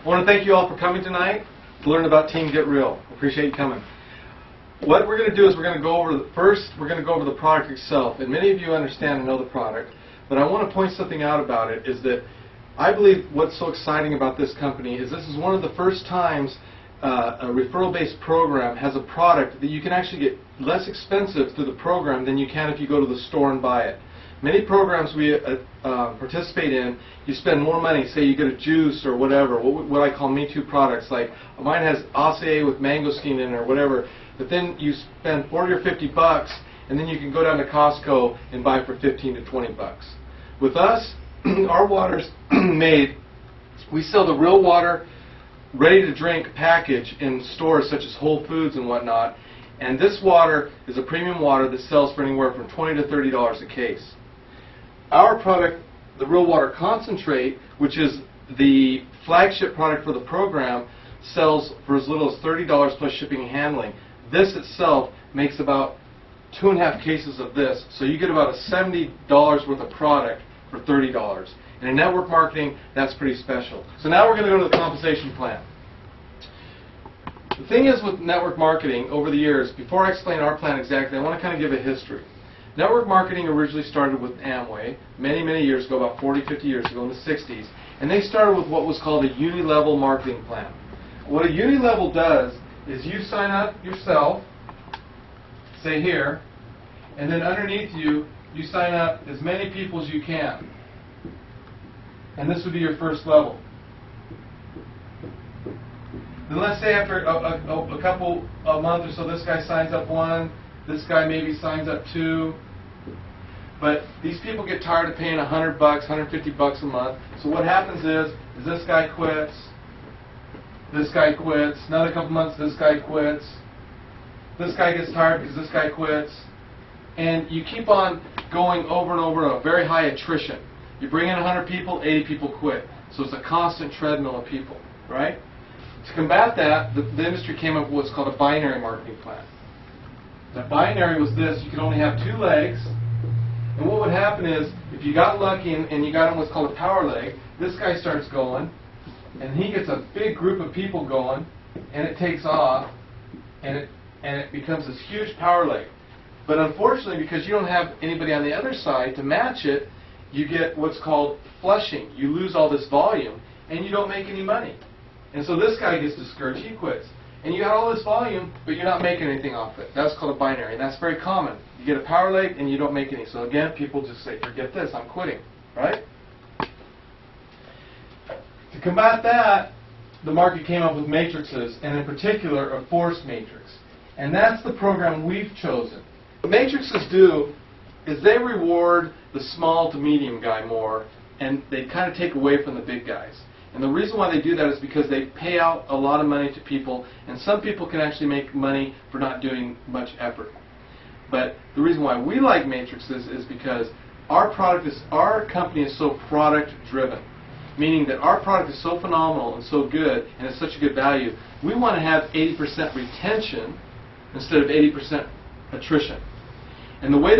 want to thank you all for coming tonight to learn about Team Get Real. Appreciate you coming. What we're going to do is we're going to go over the product itself. And many of you understand and know the product, but I want to point something out about it is that I believe what's so exciting about this company is this is one of the first times a referral-based program has a product that you can actually get less expensive through the program than you can if you go to the store and buy it. Many programs we participate in, you spend more money. Say you get a juice or whatever, what I call Me Too products. Like mine has acai with mangosteen in it or whatever. But then you spend 40 or 50 bucks, and then you can go down to Costco and buy for 15 to 20 bucks. With us, our water's made. We sell the real water, ready to drink package in stores such as Whole Foods and whatnot. And this water is a premium water that sells for anywhere from $20 to $30 a case. Our product, the Real Water Concentrate, which is the flagship product for the program, sells for as little as $30 plus shipping and handling. This itself makes about 2.5 cases of this, so you get about a $70 worth of product for $30. And in network marketing, that's pretty special. So now we're going to go to the compensation plan. The thing is with network marketing over the years, before I explain our plan exactly, I want to kind of give a history. Network marketing originally started with Amway many, many years ago, about 40, 50 years ago in the 60s. And they started with what was called a uni-level marketing plan. What a uni-level does is you sign up yourself, say here, and then underneath you, you sign up as many people as you can. And this would be your first level. Then let's say after a month or so, this guy signs up 1, this guy maybe signs up 2. But these people get tired of paying $100, $150 a month. So what happens is this guy quits, another couple months this guy quits, this guy gets tired because this guy quits, and you keep on going over and over a very high attrition. You bring in 100 people, 80 people quit. So it's a constant treadmill of people, right? To combat that, the industry came up with what's called a binary marketing plan. The binary was this: you could only have 2 legs, and what would happen is, if you got lucky and you got on what's called a power leg, this guy starts going, and he gets a big group of people going, and it takes off, and it becomes this huge power leg. But unfortunately, because you don't have anybody on the other side to match it, you get what's called flushing. You lose all this volume, and you don't make any money. And so this guy gets discouraged, he quits. And you got all this volume, but you're not making anything off it. That's called a binary, and that's very common. You get a power leg, and you don't make any. So again, people just say, forget this, I'm quitting, right? To combat that, the market came up with matrices, and in particular, a force matrix. And that's the program we've chosen. What matrices do is they reward the small to medium guy more, and they kind of take away from the big guys. And the reason why they do that is because they pay out a lot of money to people, and some people can actually make money for not doing much effort. But the reason why we like matrices is because our company is so product driven, meaning that our product is so phenomenal and so good and it's such a good value. We want to have 80% retention instead of 80% attrition. And the way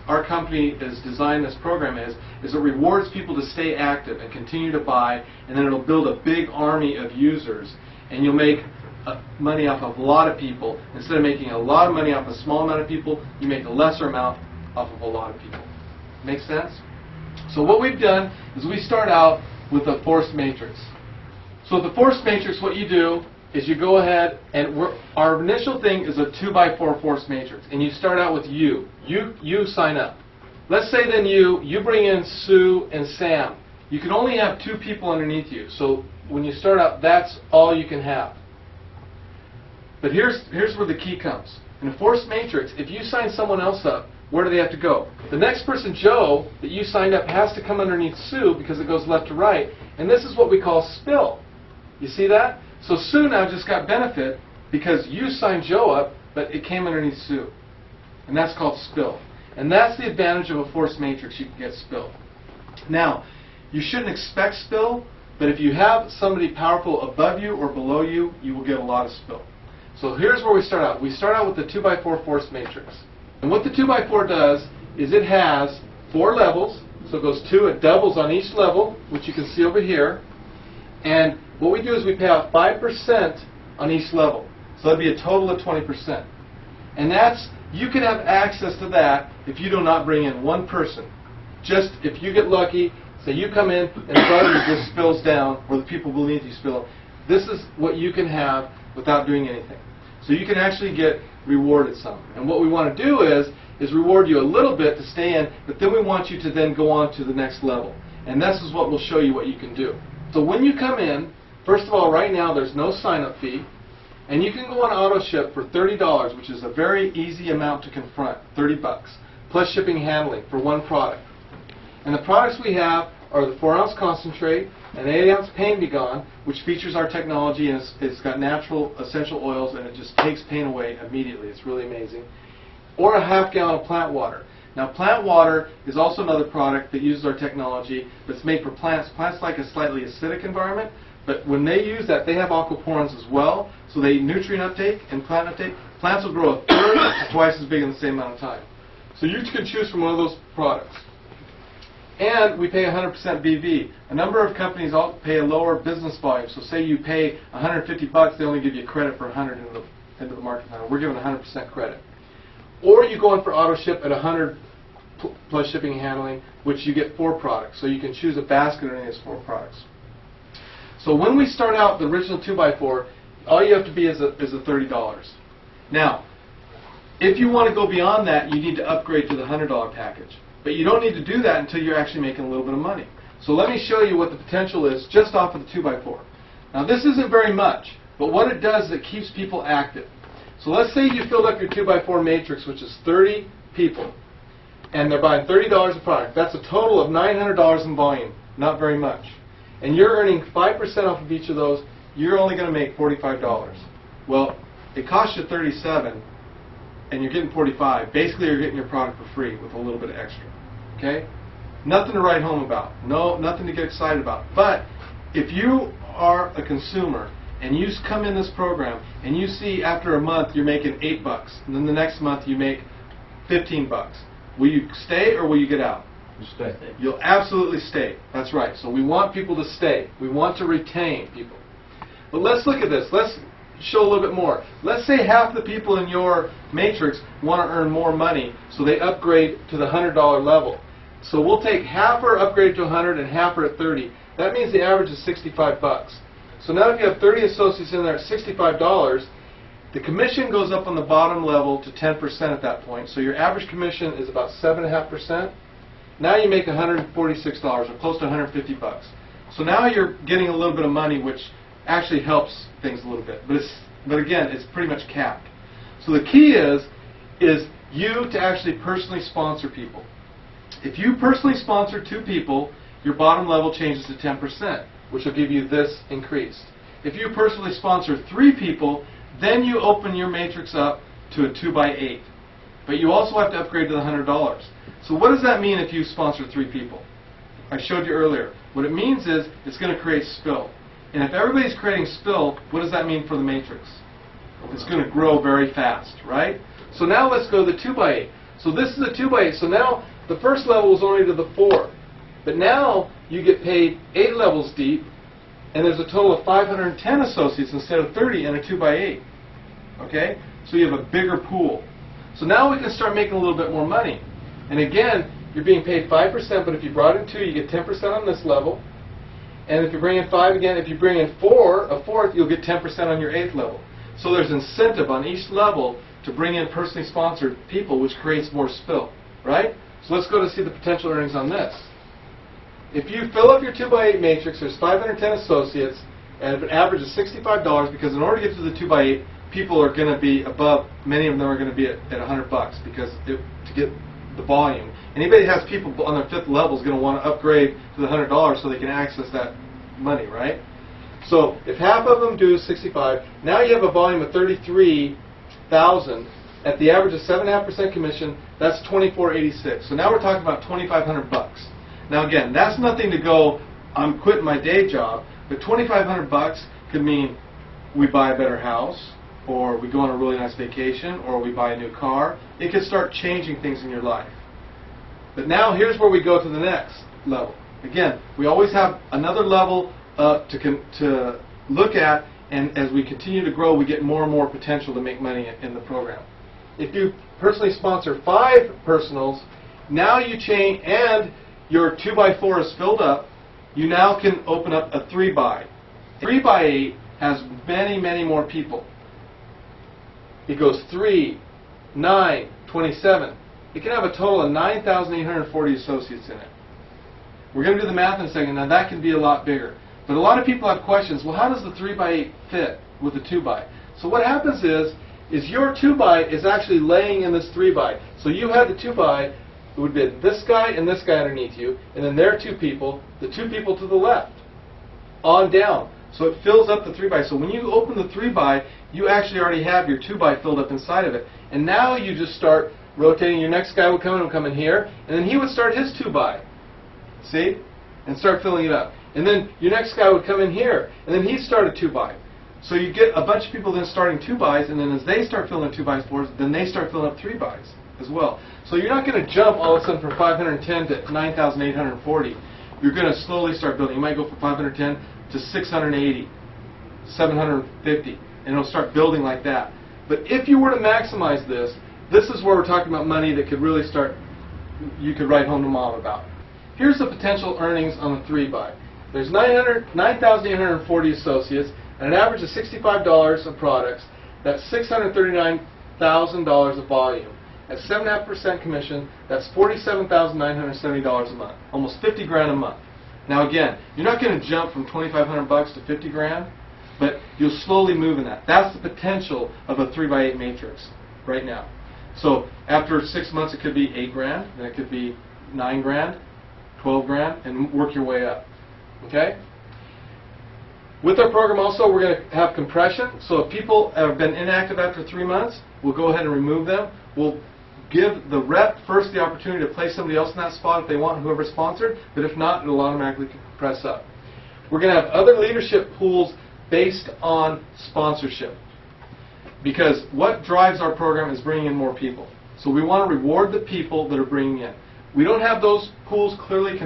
our company is designed this program is it rewards people to stay active and continue to buy, and then it'll build a big army of users, and you'll make money off of a lot of people. Instead of making a lot of money off a small amount of people, you make a lesser amount off of a lot of people. Make sense? So what we've done is we start out with a force matrix. So with the force matrix, what you do is you go ahead and our initial thing is a 2x4 force matrix, and you start out with you. You sign up. Let's say then you bring in Sue and Sam. You can only have 2 people underneath you. So when you start out, that's all you can have. But here's where the key comes. In a force matrix, if you sign someone else up, where do they have to go? The next person, Joe, that you signed up has to come underneath Sue because it goes left to right, and this is what we call spill. You see that? So Sue now just got benefit because you signed Joe up, but it came underneath Sue. And that's called spill. And that's the advantage of a force matrix. You can get spill. Now, you shouldn't expect spill, but if you have somebody powerful above you or below you, you will get a lot of spill. So here's where we start out. We start out with the 2x4 force matrix. And what the 2x4 does is it has 4 levels. So it goes 2, it doubles on each level, which you can see over here. And what we do is we pay out 5% on each level. So that'd be a total of 20%. And that's, you can have access to that if you do not bring in one person. Just if you get lucky, say you come in and butter just spills down, or the people beneath you spill, this is what you can have without doing anything. So you can actually get rewarded some. And what we want to do is reward you a little bit to stay in, but then we want you to then go on to the next level. And this is what will show you what you can do. So when you come in, first of all, right now there's no sign-up fee, and you can go on auto ship for $30, which is a very easy amount to confront, $30, plus shipping and handling for one product. And the products we have are the 4-ounce concentrate, an 8-ounce pain be gone, which features our technology, and it's got natural essential oils, and it just takes pain away immediately. It's really amazing. Or a half-gallon of plant water. Now, plant water is also another product that uses our technology, but it's made for plants. Plants like a slightly acidic environment, but when they use that, they have aquaporins as well, so they nutrient uptake and plant uptake. Plants will grow a third to twice as big in the same amount of time. So you can choose from one of those products. And we pay 100% BV. A number of companies all pay a lower business volume. So say you pay $150, they only give you credit for 100 into the market panel. We're giving 100% credit. Or you go in for auto ship at 100 plus shipping and handling, which you get 4 products. So you can choose a basket of any of these 4 products. So when we start out the original 2x4, all you have to be is a $30. Now, if you want to go beyond that, you need to upgrade to the $100 package. But you don't need to do that until you're actually making a little bit of money. So let me show you what the potential is just off of the 2x4. Now this isn't very much, but what it does is it keeps people active. So let's say you filled up your 2x4 matrix, which is 30 people, and they're buying $30 a product. That's a total of $900 in volume, not very much. And you're earning 5% off of each of those, you're only going to make $45. Well, it costs you $37, and you're getting $45. Basically, you're getting your product for free with a little bit of extra. Okay? Nothing to write home about. No, nothing to get excited about. But if you are a consumer and you come in this program and you see after a month you're making $8, and then the next month you make $15, will you stay or will you get out? You stay. You'll absolutely stay. That's right. So we want people to stay. We want to retain people. But let's look at this. Let's show a little bit more. Let's say half the people in your matrix want to earn more money, so they upgrade to the $100 level. So we'll take half are upgraded to 100 and half are at 30. That means the average is $65. So now if you have 30 associates in there at $65, the commission goes up on the bottom level to 10% at that point. So your average commission is about 7.5%. Now you make $146 or close to $150. So now you're getting a little bit of money, which actually helps things a little bit. But again, it's pretty much capped. So the key is you to actually personally sponsor people. If you personally sponsor 2 people, your bottom level changes to 10%, which will give you this increase. If you personally sponsor 3 people, then you open your matrix up to a 2x8. But you also have to upgrade to the $100. So what does that mean if you sponsor 3 people? I showed you earlier. What it means is it's going to create spill. And if everybody's creating spill, what does that mean for the matrix? It's going to grow very fast, right? So now let's go to the 2x8. So this is a 2x8. So now the first level is only to the 4. But now you get paid 8 levels deep, and there's a total of 510 associates instead of 30 in a 2x8. Okay? So you have a bigger pool. So now we can start making a little bit more money. And again, you're being paid 5%, but if you brought in 2, you get 10% on this level. And if you bring in 5 again, if you bring in 4, a fourth, you'll get 10% on your 8th level. So there's incentive on each level to bring in personally sponsored people, which creates more spill, right? So let's go to see the potential earnings on this. If you fill up your 2x8 matrix, there's 510 associates, and an average of $65, because in order to get to the 2x8, people are going to be above, many of them are going to be at $100, because to get the volume. Anybody that has people on their 5th level is going to want to upgrade to the $100 so they can access that money, right? So if half of them do 65, now you have a volume of 33,000 at the average of 7.5% commission. That's $24.86. So now we're talking about $2,500. Now again, that's nothing to go, I'm quitting my day job, but $2,500 could mean we buy a better house, or we go on a really nice vacation, or we buy a new car. It could start changing things in your life. But now here's where we go to the next level. Again, we always have another level to look at, and as we continue to grow, we get more and more potential to make money in the program. If you personally sponsor 5 personals, now you change, and your 2x4 is filled up, you now can open up a 3x. 3x8 has many, many more people. It goes 3, 9, 27. It can have a total of 9,840 associates in it. We're going to do the math in a second. Now that can be a lot bigger. But a lot of people have questions. Well, how does the 3x8 fit with the 2x? So what happens is your 2x is actually laying in this 3x. So you had the 2x, it would be this guy and this guy underneath you, and then there are 2 people, the 2 people to the left, on down. So it fills up the 3x. So when you open the 3x, you actually already have your 2x filled up inside of it. And now you just start rotating. Your next guy would come in here, and then he would start his 2x. See? And start filling it up. And then your next guy would come in here, and then he'd start a 2x. So you get a bunch of people then starting 2x's, and then as they start filling 2x4s, then they start filling up 3x's as well. So you're not going to jump all of a sudden from 510 to 9,840. You're going to slowly start building. You might go from 510 to 680, 750, and it'll start building like that. But if you were to maximize this, this is where we're talking about money that could really start, you could write home to mom about. Here's the potential earnings on the 3x. There's 9,840 associates, at an average of $65 of products. That's $639,000 of volume. At 7.5% commission, that's $47,970 a month, almost 50 grand a month. Now again, you're not going to jump from 2,500 bucks to 50 grand, but you'll slowly move in that. That's the potential of a 3x8 matrix right now. So after 6 months, it could be 8 grand, then it could be 9 grand, 12 grand, and work your way up. Okay? With our program also, we're going to have compression. So if people have been inactive after 3 months, we'll go ahead and remove them. We'll give the rep first the opportunity to place somebody else in that spot if they want, whoever sponsored, but if not, it'll automatically compress up. We're going to have other leadership pools based on sponsorship, because what drives our program is bringing in more people. So we want to reward the people that are bringing in. We don't have those pools clearly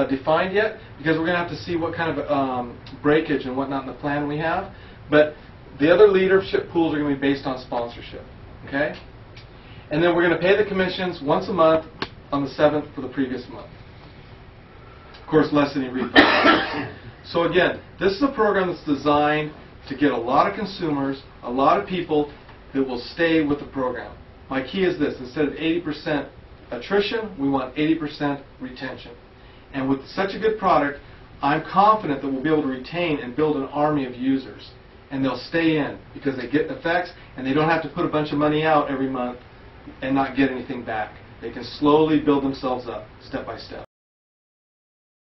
defined yet, because we're going to have to see what kind of breakage and whatnot in the plan we have. But the other leadership pools are going to be based on sponsorship. Okay? And then we're going to pay the commissions once a month on the 7th for the previous month. Of course, less any refund. So again, this is a program that's designed to get a lot of consumers, a lot of people that will stay with the program. My key is this: instead of 80% attrition, we want 80% retention. And with such a good product, I'm confident that we'll be able to retain and build an army of users. And they'll stay in because they get effects, and they don't have to put a bunch of money out every month and not get anything back. They can slowly build themselves up step by step.